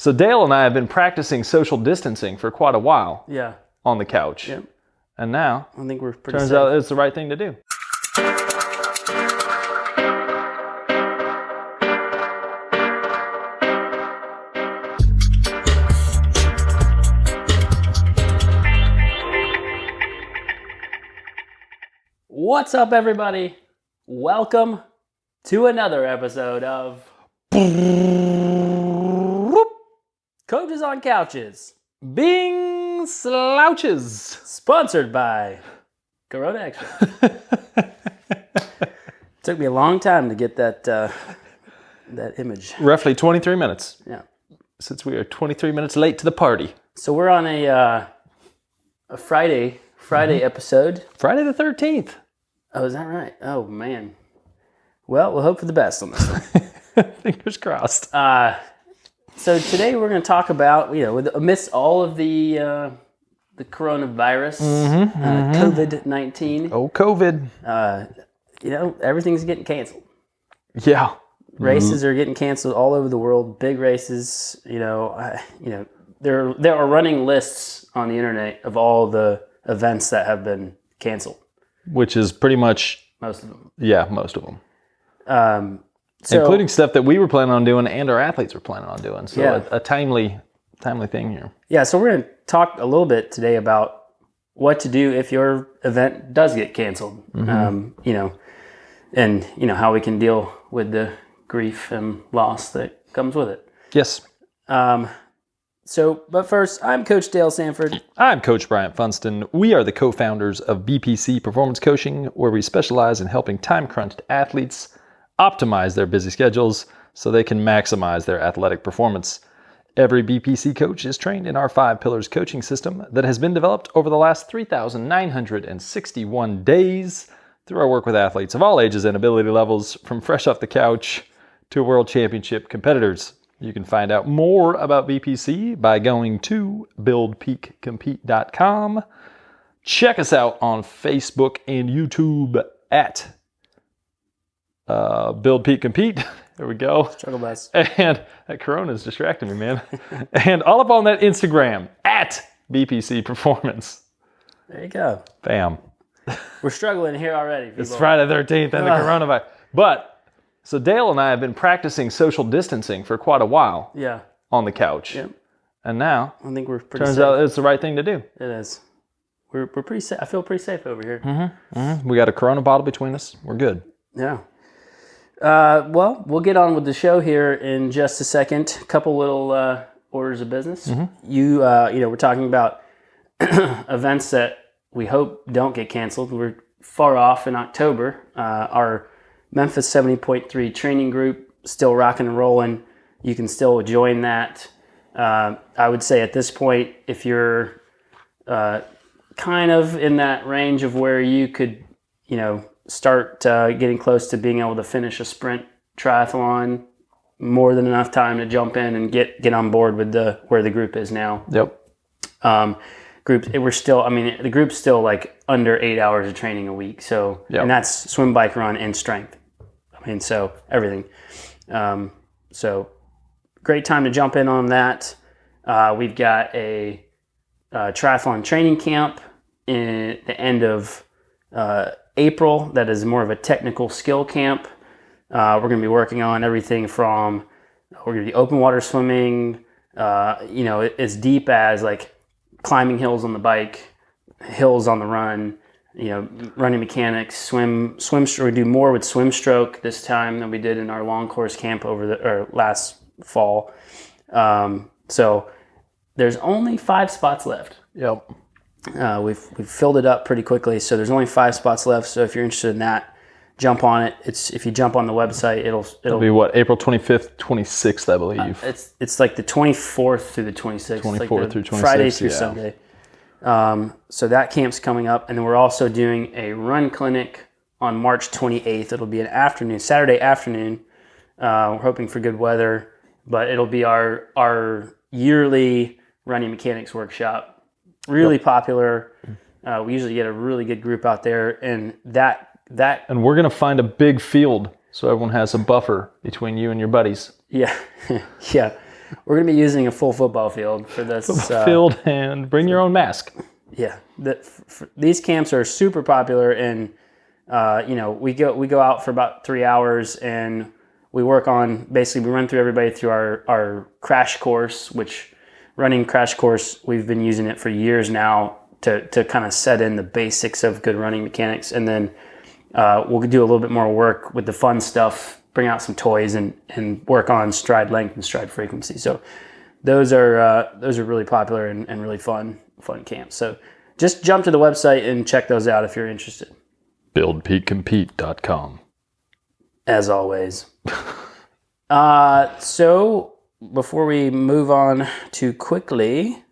So Dale and I have been practicing social distancing for quite a while. Yeah. On the couch. Yep. And now, I think we're pretty turns safe. out it's the right thing to do. What's up, everybody? Welcome to another episode of Coaches on Couches, Being slouches. sponsored by Corona Extra. Took me a long time to get that image. Roughly 23 minutes. Yeah. Since we are 23 minutes late to the party. So we're on a Friday episode. Friday the 13th. Oh, is that right? Oh, man. Well, we'll hope for the best on this one. Fingers crossed. So today we're going to talk about, amidst all of the coronavirus, COVID-19. Oh, COVID. Everything's getting canceled. Yeah. Races are getting canceled all over the world. Big races. There are running lists on the internet of all the events that have been canceled. Which is pretty much most of them. Yeah, most of them. So, including stuff that we were planning on doing and our athletes were planning on doing. So yeah. a timely thing here. Yeah, so we're going to talk a little bit today about what to do if your event does get canceled. And how we can deal with the grief and loss that comes with it. Yes. But first, I'm Coach Dale Sanford. I'm Coach Bryant Funston. We are the co-founders of BPC Performance Coaching, where we specialize in helping time-crunched athletes optimize their busy schedules so they can maximize their athletic performance. Every BPC coach is trained in our 5 pillars coaching system that has been developed over the last 3,961 days through our work with athletes of all ages and ability levels, from fresh off the couch to world championship competitors. You can find out more about BPC by going to buildpeakcompete.com. Check us out on Facebook and YouTube at Build Peak Compete. There we go. Struggle bus. And that Corona's distracting me, man. And all up on that Instagram at BPC Performance. There you go. Bam. We're struggling here already. People. It's Friday the 13th and the coronavirus. So Dale and I have been practicing social distancing for quite a while. Yeah. On the couch. Yep. And now, I think we're pretty turns safe. out it's the right thing to do. It is. We're pretty safe. I feel pretty safe over here. We got a Corona bottle between us. We're good. Yeah. Well, we'll get on with the show here in just a second. A couple little orders of business. We're talking about events that we hope don't get canceled. We're far off in October. Our Memphis 70.3 training group still rocking and rolling. You can still join that. I would say at this point, if you're kind of in that range of where you could, start getting close to being able to finish a sprint triathlon, more than enough time to jump in and get on board with where the group is now. Yep. The group's still like under 8 hours of training a week. So, yep. And that's swim, bike, run, and strength. So everything. So great time to jump in on that. We've got a triathlon training camp in the end of April. That is more of a technical skill camp. We're going to be working on everything from, we're going to be open water swimming, as deep as like climbing hills on the bike, hills on the run, running mechanics, swim stroke. We do more with swim stroke this time than we did in our long course camp last fall. So there's only 5 spots left. Yep. We've filled it up pretty quickly, so there's only 5 spots left. So if you're interested in that, jump on it. If you jump on the website, it'll be what, April 25th, 26th, I believe. It's like the 24th through the 26th. 24th through 26th. Friday through Sunday. So that camp's coming up, and then we're also doing a run clinic on March 28th. It'll be an afternoon, Saturday afternoon. We're hoping for good weather, but it'll be our yearly running mechanics workshop. Really popular. We usually get a really good group out there, and and we're gonna find a big field so everyone has a buffer between you and your buddies. Yeah, yeah. We're going to be using a full football field for this. Field and bring your own mask. Yeah, these camps are super popular, and we go out for about 3 hours, and we work on basically we run through everybody through our crash course, which running crash course we've been using it for years now to kind of set in the basics of good running mechanics, and then we'll do a little bit more work with the fun stuff, bring out some toys, and work on stride length and stride frequency. So those are really popular and really fun camps. So just jump to the website and check those out if you're interested. BuildPeakCompete.com. As always. So before we move on too quickly,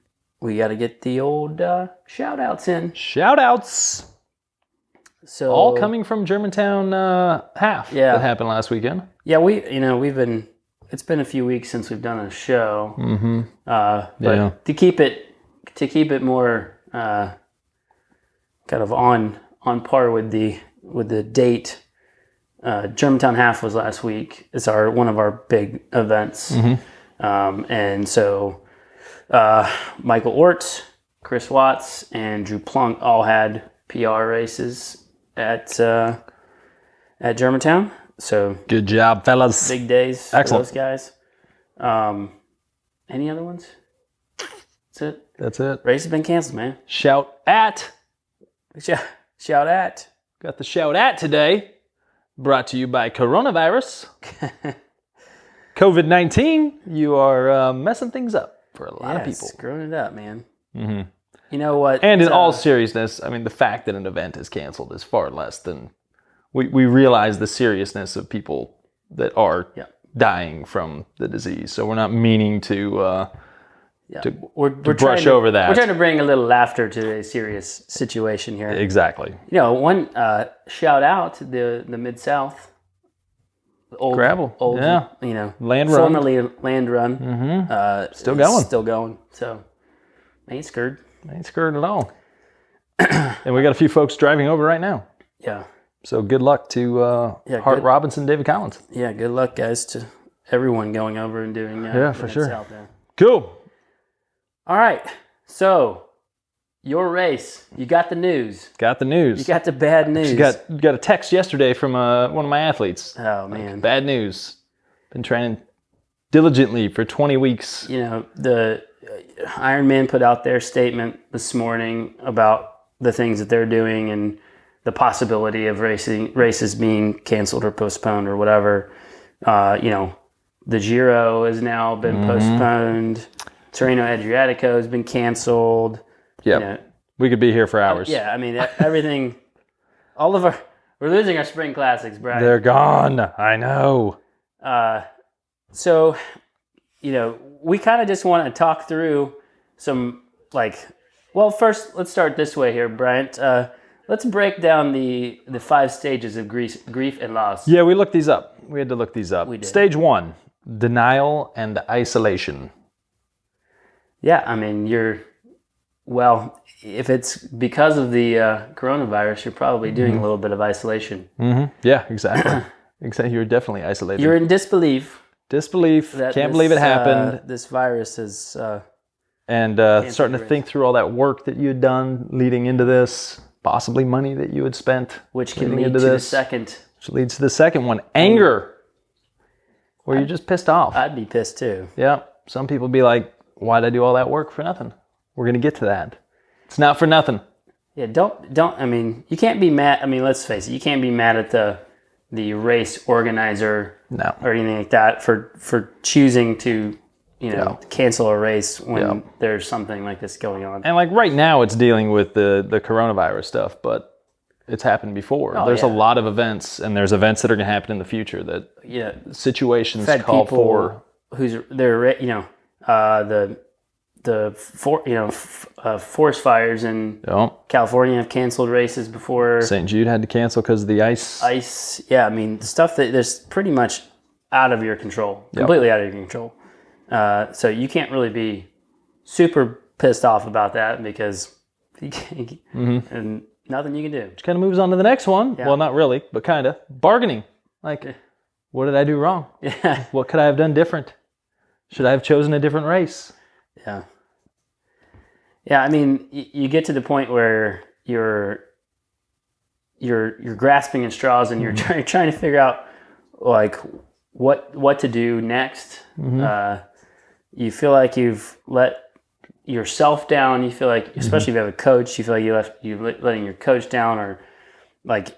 we got to get the old shout-outs in. Shout-outs. So all coming from Germantown half that happened last weekend. Yeah, it's been a few weeks since we've done a show. Mm-hmm. But to keep it more kind of on par with the date, Germantown half was last week. It's one of our big events. Mm-hmm. And so Michael Orts, Chris Watts, and Drew Plunk all had PR races at Germantown. So good job, fellas. Big days Excellent. for those guys. Any other ones? That's it. Race has been canceled, man. Shout at. Got the shout at today. Brought to you by coronavirus. COVID-19. You are messing things up for a lot of people. Screwing it up, man. Mm-hmm. You know what? And in all seriousness, I mean, the fact that an event is canceled is far less than... We realize the seriousness of people that are dying from the disease. So we're not meaning to brush over that. We're trying to bring a little laughter to a serious situation here. Exactly. One shout out to the Mid-South. Old gravel. Land run. Formerly Land Run. Mm-hmm. Still going. So, ain't scared. Ain't scared at all. And we got a few folks driving over right now. Yeah. So good luck to Hart Robinson, David Collins. Yeah, good luck, guys, to everyone going over and doing for sure. South there. Cool. All right. So, your race. You got the news. Got the news. You got the bad news. You got a text yesterday from one of my athletes. Oh, man. Bad news. Been training diligently for 20 weeks. The Ironman put out their statement this morning about the things that they're doing and the possibility of races being canceled or postponed or whatever. The Giro has now been postponed. Tirreno Adriatico has been canceled. Yeah, we could be here for hours. I mean, everything. We're losing our spring classics, Brian. They're gone. I know. So, we kind of just want to talk through some first let's start this way here, Bryant. Let's break down the 5 stages of grief and loss. Yeah, we looked these up. We had to look these up. We did. Stage 1, denial and isolation. Yeah, I mean, if it's because of the coronavirus, you're probably doing a little bit of isolation. Mm-hmm. Yeah, exactly. Exactly. You're definitely isolated. You're in disbelief. Can't believe it happened. This virus is... and starting to think through all that work that you had done leading into this, possibly money that you had spent. Which can lead to the second. Which leads to the second one, anger. Where you're just pissed off. I'd be pissed too. Yeah. Some people be like, why'd I do all that work for nothing? We're going to get to that. It's not for nothing. Yeah, I mean, you can't be mad. I mean, let's face it, you can't be mad at the race organizer or anything like that for choosing to, cancel a race when there's something like this going on. And right now it's dealing with the coronavirus stuff, but it's happened before. There's a lot of events, and there's events that are going to happen in the future that situations call for. Forest fires in California have canceled races before. St. Jude had to cancel because of the ice. Yeah, I mean, stuff that's pretty much out of your control, completely out of your control. So you can't really be super pissed off about that because you can't, and nothing you can do. Which kind of moves on to the next one. Yeah. Well, not really, but kind of. Bargaining. What did I do wrong? Yeah. What could I have done different? Should I have chosen a different race? Yeah. Yeah, I mean, you get to the point where you're grasping at straws and you're trying to figure out like what to do next. You feel like you've let yourself down. You feel like, especially if you have a coach, you feel like you're letting your coach down, or like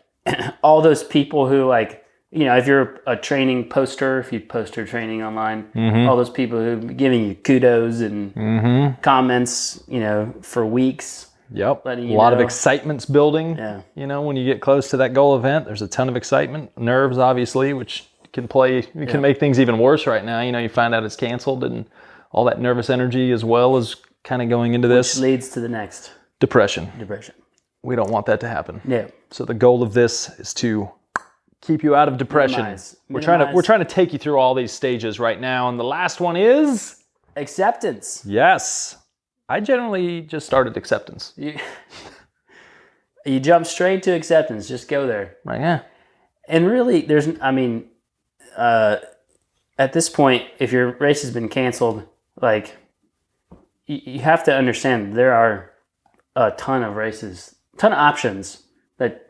all those people who, like, you know, if you're a training poster, if you poster training online, all those people who are giving you kudos and comments, you know, for weeks. Yep. A lot of excitement's building. Yeah. You know, when you get close to that goal event, there's a ton of excitement. Nerves, obviously, which can make things even worse right now. You know, you find out it's canceled, and all that nervous energy as well is kind of going into this. Which leads to the next. Depression. We don't want that to happen. Yeah. So the goal of this is to keep you out of depression. We're trying to take you through all these stages right now, and the last one is acceptance. Yes. I generally just started acceptance. You jump straight to acceptance. Just go there. Right, yeah. And really, at this point, if your race has been canceled, like, you have to understand there are a ton of races, ton of options that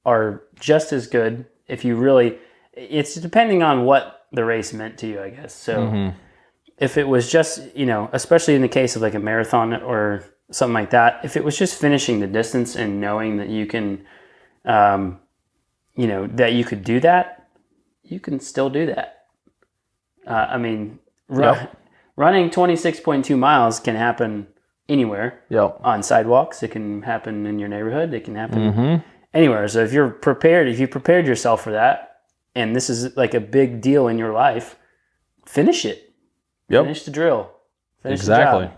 are just as good. If you really, it's depending on what the race meant to you, I guess. So if it was just, you know, especially in the case of like a marathon or something like that, if it was just finishing the distance and knowing that you can, you know, that you could do that, you can still do that. I mean, running 26.2 miles can happen anywhere. On sidewalks. It can happen in your neighborhood. It can happen anywhere. So if you prepared yourself for that, and this is like a big deal in your life, finish it. Finish the drill. Finish the job.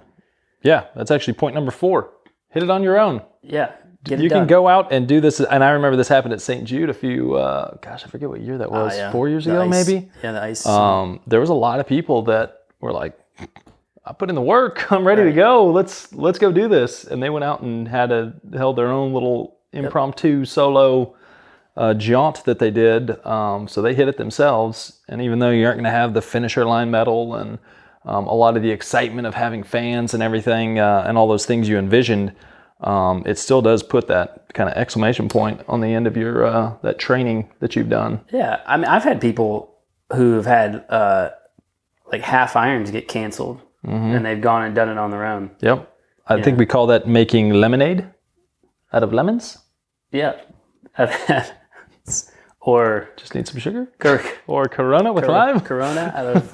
Yeah, that's actually point number 4. Hit it on your own. Yeah. You can go out and do this. And I remember this happened at St. Jude a few, I forget what year that was. 4 years ago, maybe? Yeah, the ice. There was a lot of people that were like, I put in the work. I'm ready to go. Let's go do this. And they went out and held their own little impromptu solo jaunt that they did. So they hit it themselves. And even though you aren't going to have the finisher line medal and a lot of the excitement of having fans and everything and all those things you envisioned, it still does put that kind of exclamation point on the end of your that training that you've done. Yeah, I mean, I've had people who've had like half irons get canceled, and they've gone and done it on their own. Yep, I think we call that making lemonade out of lemons. Yeah, I've had, or just need some sugar, or Corona with lime. Corona out of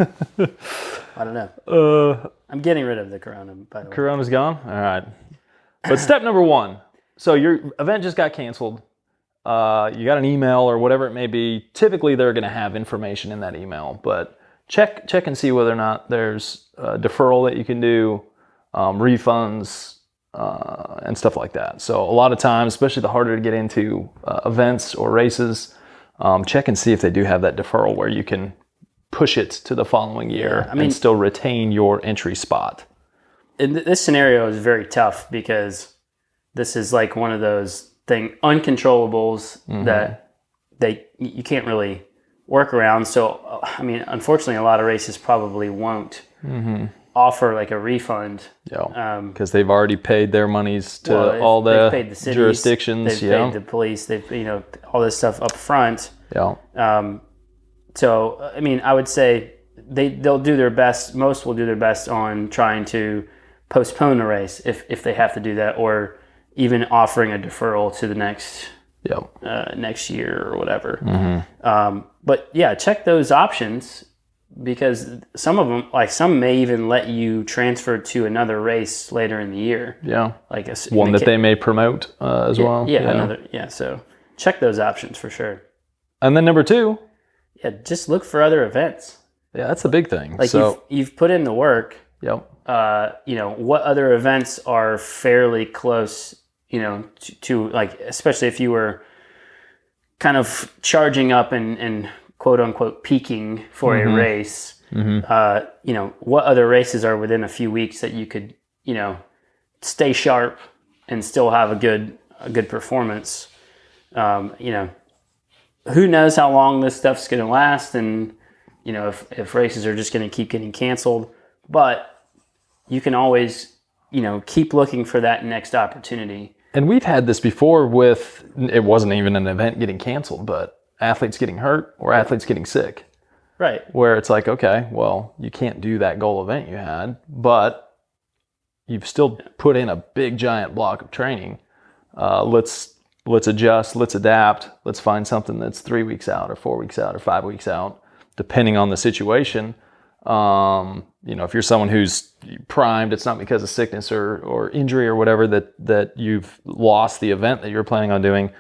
I don't know. I'm getting rid of the Corona, by the way. Corona's gone. All right. But step number 1, so your event just got canceled. You got an email or whatever it may be. Typically, they're going to have information in that email, but check and see whether or not there's a deferral that you can do, refunds, and stuff like that. So a lot of times, especially the harder to get into events or races, check and see if they do have that deferral where you can push it to the following year and still retain your entry spot. This scenario is very tough because this is like one of those uncontrollables that you can't really work around. So, I mean, unfortunately, a lot of races probably won't offer like a refund. Because they've already paid their monies to all the cities, jurisdictions. They've paid the police. They've, you know, all this stuff up front. So, I mean, I would say they'll do their best. Most will do their best on trying to postpone the race if they have to do that, or even offering a deferral to the next year or whatever. But yeah, check those options, because some of them, like some may even let you transfer to another race later in the year. Like one that they may promote as well. So check those options for sure. And then number 2. Yeah, just look for other events. Yeah, that's the big thing. Like you've put in the work. You know, what other events are fairly close, you know, to like, especially if you were kind of charging up and quote unquote peaking for a race, you know, what other races are within a few weeks that you could, you know, stay sharp and still have a good performance. You know, who knows how long this stuff's going to last, and you know, if races are just going to keep getting canceled, but you can always, you know, keep looking for that next opportunity. And we've had this before with, it wasn't even an event getting canceled, but athletes getting hurt or athletes getting sick. Right. Where it's like, okay, well, you can't do that goal event you had, but you've still put in a big giant block of training. Let's adjust, let's adapt, let's find something that's 3 weeks out or 4 weeks out or 5 weeks out, depending on the situation. You know, if you're someone who's primed, it's not because of sickness or injury or whatever that you've lost the event that you're planning on doing.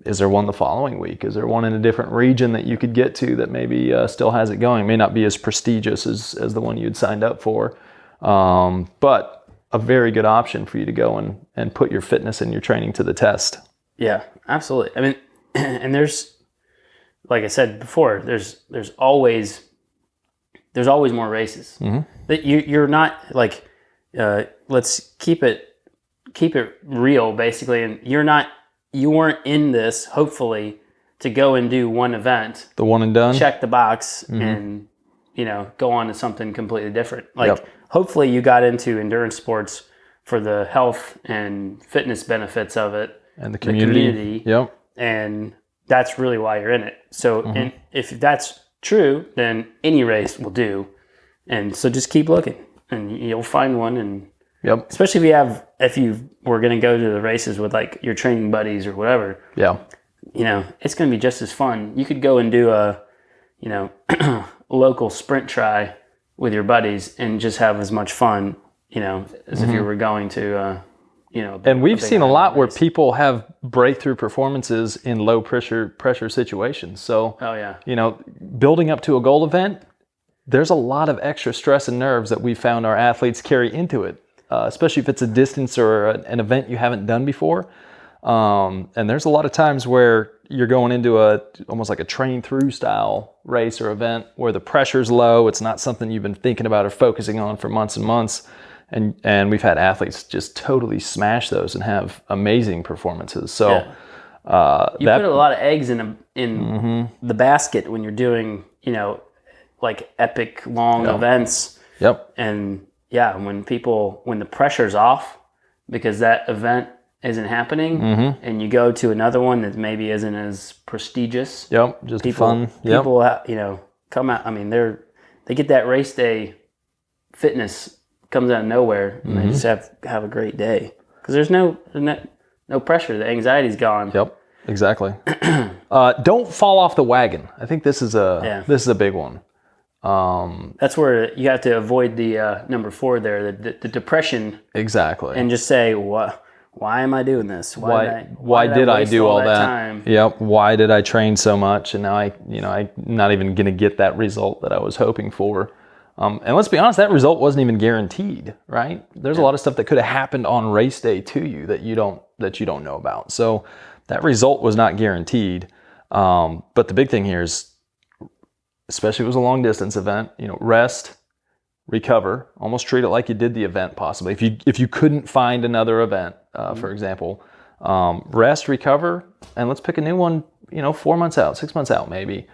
Is there one the following week? Is there one in a different region that you could get to that maybe still has it going? It may not be as prestigious as the one you'd signed up for, but a very good option for you to go and put your fitness and your training to the test. Yeah, absolutely. I mean, and there's, like I said before, there's always more races. That you're not like, let's keep it real basically, and you weren't in this hopefully to go and do one event, The one and done. check the box, and you know, go on to something completely different. Like hopefully you got into endurance sports for the health and fitness benefits of it And the community. Yep. And that's really why you're in it. So and if that's true, then any race will do. And so just keep looking and you'll find one. And especially if you were going to go to the races with like your training buddies or whatever, you know, it's going to be just as fun. You could go and do a, you know, local sprint try with your buddies and just have as much fun, you know, as if you were going to, you know. And we've seen a lot where people have breakthrough performances in low pressure situations. So, you know, building up to a goal event, there's a lot of extra stress and nerves that we found our athletes carry into it, especially if it's a distance or an event you haven't done before. And there's a lot of times where you're going into almost like a train through style race or event where the pressure's low. It's not something you've been thinking about or focusing on for months and months. And we've had athletes just totally smash those and have amazing performances. So you put a lot of eggs in the basket when you're doing, you know, like epic long events. And when the pressure's off because that event isn't happening and you go to another one that maybe isn't as prestigious. Just fun. People, you know, come out. I mean, they get that race day fitness comes out of nowhere and they just have a great day because there's no pressure. The anxiety's gone. Exactly. Don't fall off the wagon. I think this is a big one. That's where you have to avoid the number 4 there, the depression. Exactly. And just say, why am I doing this? Why did I do all that time? Why did I train so much? And now I'm not even going to get that result that I was hoping for. And let's be honest, that result wasn't even guaranteed, right? There's a lot of stuff that could have happened on race day to you that you don't know about. So that result was not guaranteed. But the big thing here is, especially if it was a long distance event, you know, rest, recover, almost treat it like you did the event possibly. If you couldn't find another event, for example, rest, recover, and let's pick a new one, you know, 4 months out, 6 months out maybe.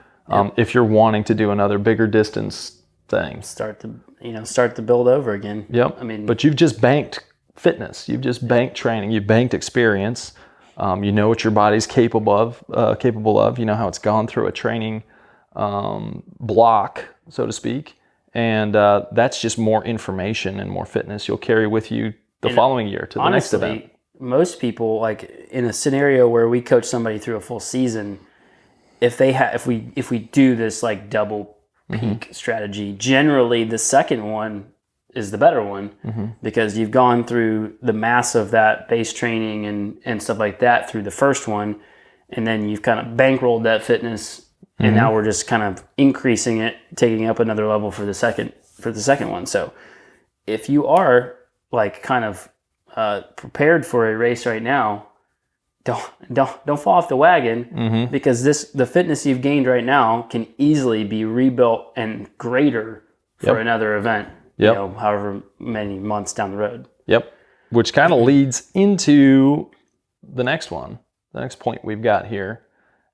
If you're wanting to do another bigger distance thing. Start to build over again. I mean, but you've just banked fitness. You've just banked training. You've banked experience. You know what your body's capable of. You know how it's gone through a training block, so to speak. And that's just more information and more fitness you'll carry with you the following year to the next event. Most people, like in a scenario where we coach somebody through a full season, if we do this like double peak strategy, generally the second one is the better one because you've gone through the mass of that base training and stuff like that through the first one, and then you've kind of bankrolled that fitness, and now we're just kind of increasing it, taking up another level for the second one. So if you are like kind of prepared for a race right now, don't fall off the wagon because the fitness you've gained right now can easily be rebuilt and greater for another event. You know, however many months down the road. Which kind of leads into the next one, the next point we've got here.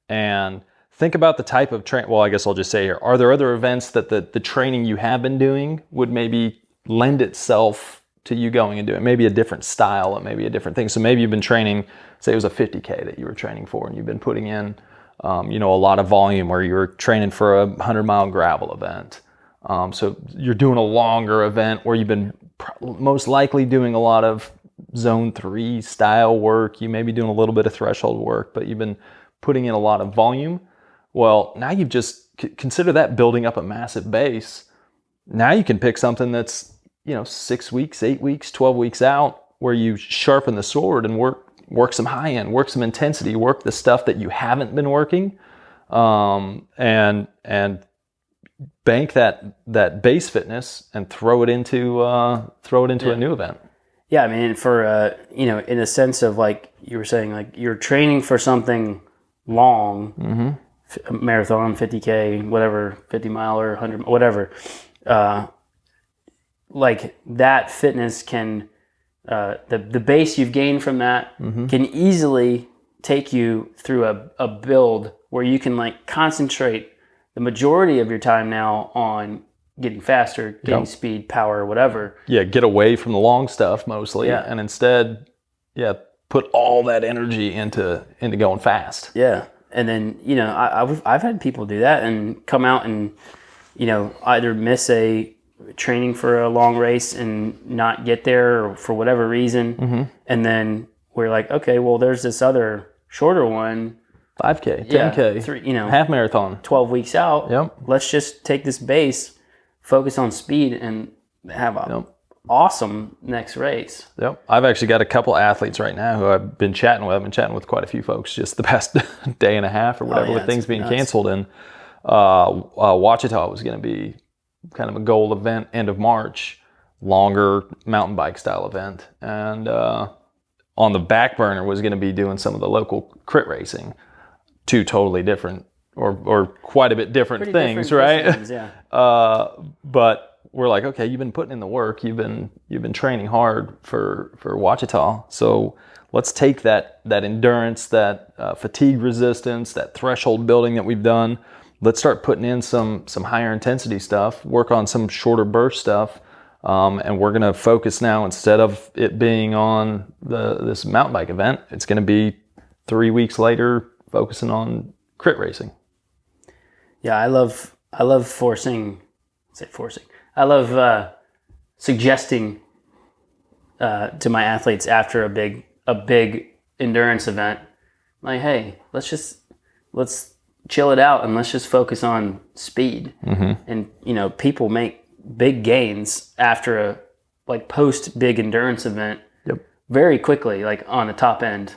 And think about the type of train. Well, I guess I'll just say here, are there other events that the training you have been doing would maybe lend itself to you going and doing maybe a different style and maybe a different thing? So maybe you've been training, say it was a 50K that you were training for, and you've been putting in, a lot of volume, or you're training for a 100-mile gravel event. So you're doing a longer event where you've been most likely doing a lot of zone 3 style work. You may be doing a little bit of threshold work, but you've been putting in a lot of volume. Well, now you've just consider that building up a massive base. Now you can pick something that's, 6 weeks, 8 weeks, 12 weeks out, where you sharpen the sword and work some high end, work some intensity, work the stuff that you haven't been working, and bank that base fitness and throw it into a new event. Yeah, I mean, for in a sense of like you were saying, like you're training for something long, marathon, 50K, whatever, 50 mile or 100, whatever. Like that fitness can, the base you've gained from that can easily take you through a build where you can like concentrate the majority of your time now on getting faster, getting speed, power, whatever. Yeah, get away from the long stuff mostly, and instead, put all that energy into going fast. Yeah, and then I've had people do that and come out and either miss a training for a long race and not get there or for whatever reason, and then we're like, okay, well, there's this other shorter one. 5K, 10K, half marathon. 12 weeks out. Yep. Let's just take this base, focus on speed, and have a awesome next race. Yep. I've actually got a couple athletes right now who I've been chatting with. I've been chatting with quite a few folks just the past day and a half or whatever, with things being canceled. And Ouachita was going to be kind of a goal event, end of March, longer mountain bike style event. And on the back burner was going to be doing some of the local crit racing. Two totally different or quite a bit different things, right? Disciplines, yeah. But we're like, okay, you've been putting in the work, you've been training hard for Ouachita, so let's take that endurance, that fatigue resistance, that threshold building that we've done. Let's start putting in some higher intensity stuff, work on some shorter burst stuff, and we're going to focus now, instead of it being on this mountain bike event, it's going to be 3 weeks later focusing on crit racing. Yeah, I love forcing. I love suggesting to my athletes after a big endurance event, like, hey, let's chill it out and let's just focus on speed. And people make big gains after a post big endurance event very quickly, like on the top end.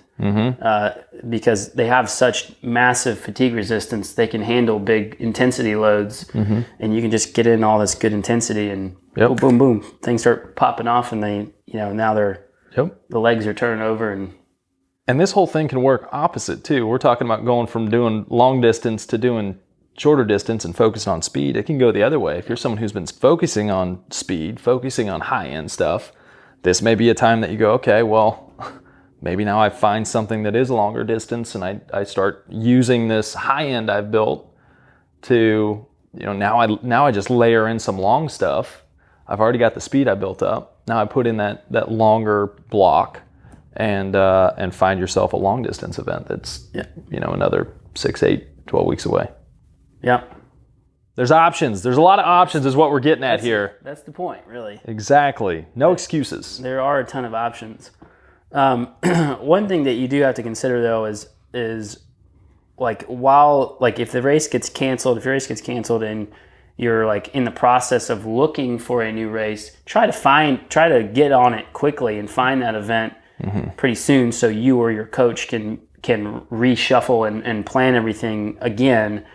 Because they have such massive fatigue resistance, they can handle big intensity loads, and you can just get in all this good intensity, and boom, boom, boom, things start popping off, and they, now they're the legs are turning over, and this whole thing can work opposite too. We're talking about going from doing long distance to doing shorter distance and focusing on speed. It can go the other way. If you're someone who's been focusing on speed, focusing on high end stuff, this may be a time that you go, okay, well, maybe now I find something that is a longer distance, and I start using this high end I've built to, now I just layer in some long stuff. I've already got the speed I built up. Now I put in that longer block, and find yourself a long distance event that's another 6, 8, 12 weeks away. Yeah. There's options. There's a lot of options is what we're getting at here. That's the point, really. Exactly. No excuses. There are a ton of options. One thing that you do have to consider, though, is like, if the race gets canceled, and you're like in the process of looking for a new race, try to get on it quickly and find that event pretty soon, so you or your coach can reshuffle and plan everything again.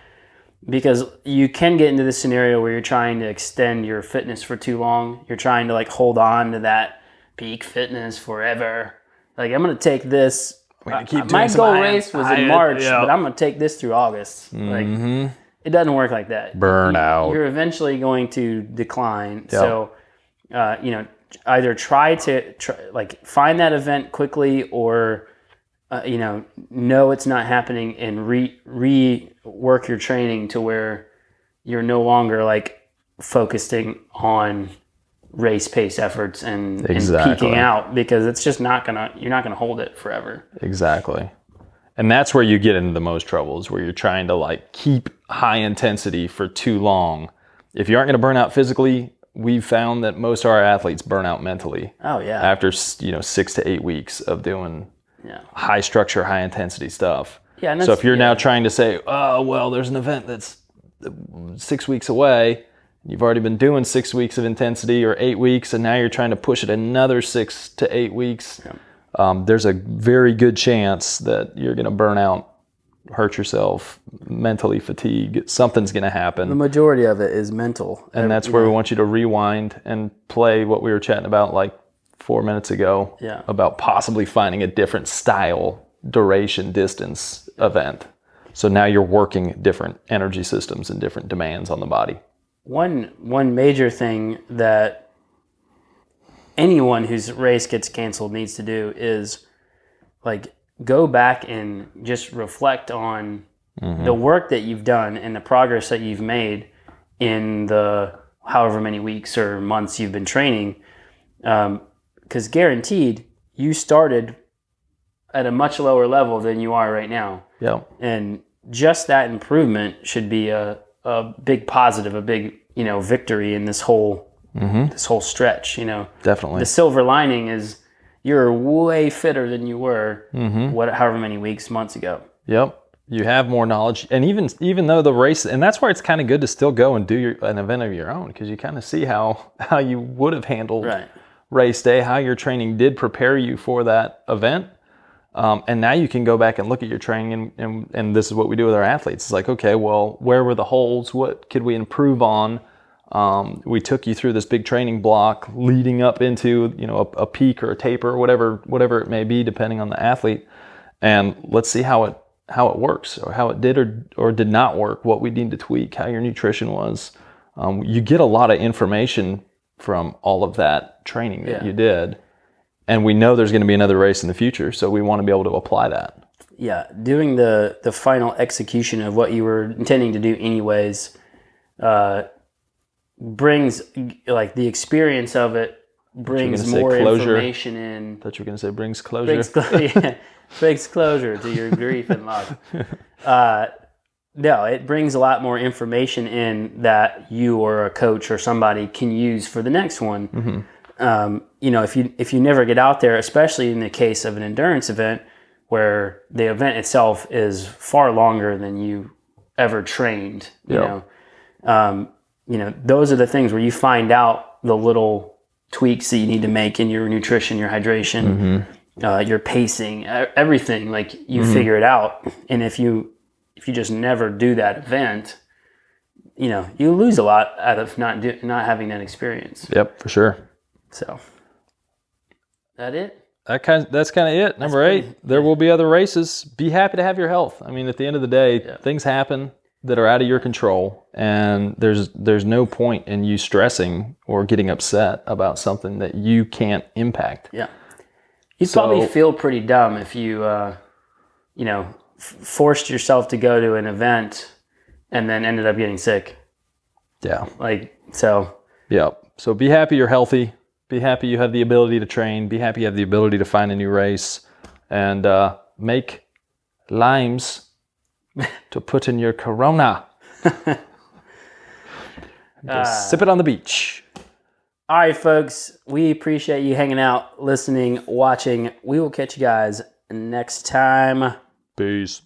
Because you can get into this scenario where you're trying to extend your fitness for too long. You're trying to hold on to that peak fitness forever. Like, I'm going to take this. My goal race was in March, but I'm going to take this through August. Like, it doesn't work like that. Burnout. You're eventually going to decline. Yep. So, either try to find that event quickly, or know it's not happening, and rework your training to where you're no longer like focusing on race pace efforts and peaking out, because it's just you're not gonna hold it forever. Exactly. And that's where you get into the most troubles, where you're trying to like keep high intensity for too long. If you aren't going to burn out physically, we've found that most of our athletes burn out mentally. Oh yeah. After 6 to 8 weeks of doing high structure, high intensity stuff. Yeah. And so if you're now trying to say, oh well, there's an event that's 6 weeks away, you've already been doing 6 weeks of intensity or 8 weeks, and now you're trying to push it another 6 to 8 weeks. Yeah. There's a very good chance that you're going to burn out, hurt yourself, mentally fatigue. Something's going to happen. The majority of it is mental. And that's where we want you to rewind and play what we were chatting about like 4 minutes ago about possibly finding a different style, duration, distance event. So now you're working different energy systems and different demands on the body. One major thing that anyone whose race gets canceled needs to do is like go back and just reflect on the work that you've done and the progress that you've made in the however many weeks or months you've been training. Because guaranteed, you started at a much lower level than you are right now. Yeah. And just that improvement should be a big positive, a big, victory in this whole stretch, Definitely. The silver lining is you're way fitter than you were however many weeks, months ago. Yep. You have more knowledge. And even though the race, and that's why it's kind of good to still go and do an event of your own, because you kind of see how you would have handled race day, how your training did prepare you for that event. And now you can go back and look at your training, and this is what we do with our athletes. It's like, okay, well, where were the holes? What could we improve on? We took you through this big training block leading up into, a peak or a taper, or whatever it may be, depending on the athlete. And let's see how it works, or how it did or did not work, what we need to tweak, how your nutrition was. You get a lot of information from all of that training that you did. And we know there's going to be another race in the future, so we want to be able to apply that. Yeah, doing the final execution of what you were intending to do anyways brings, like, the experience of it brings more information in. I thought you were going to say brings closure. Brings closure to your grief and loss. No, it brings a lot more information in that you or a coach or somebody can use for the next one. Mm-hmm. If you never get out there, especially in the case of an endurance event where the event itself is far longer than you ever trained, those are the things where you find out the little tweaks that you need to make in your nutrition, your hydration, your pacing, everything. Like you figure it out, and if you just never do that event, you lose a lot out of not having that experience. Yep, for sure. So, that it? That's kind of it. Number 8, there will be other races. Be happy to have your health. I mean, at the end of the day, things happen that are out of your control, and there's no point in you stressing or getting upset about something that you can't impact. Yeah. You'd probably feel pretty dumb if you, forced yourself to go to an event and then ended up getting sick. Yeah. Yeah. So be happy you're healthy. Be happy you have the ability to train. Be happy you have the ability to find a new race. And make limes to put in your Corona. Sip it on the beach. All right, folks. We appreciate you hanging out, listening, watching. We will catch you guys next time. Peace.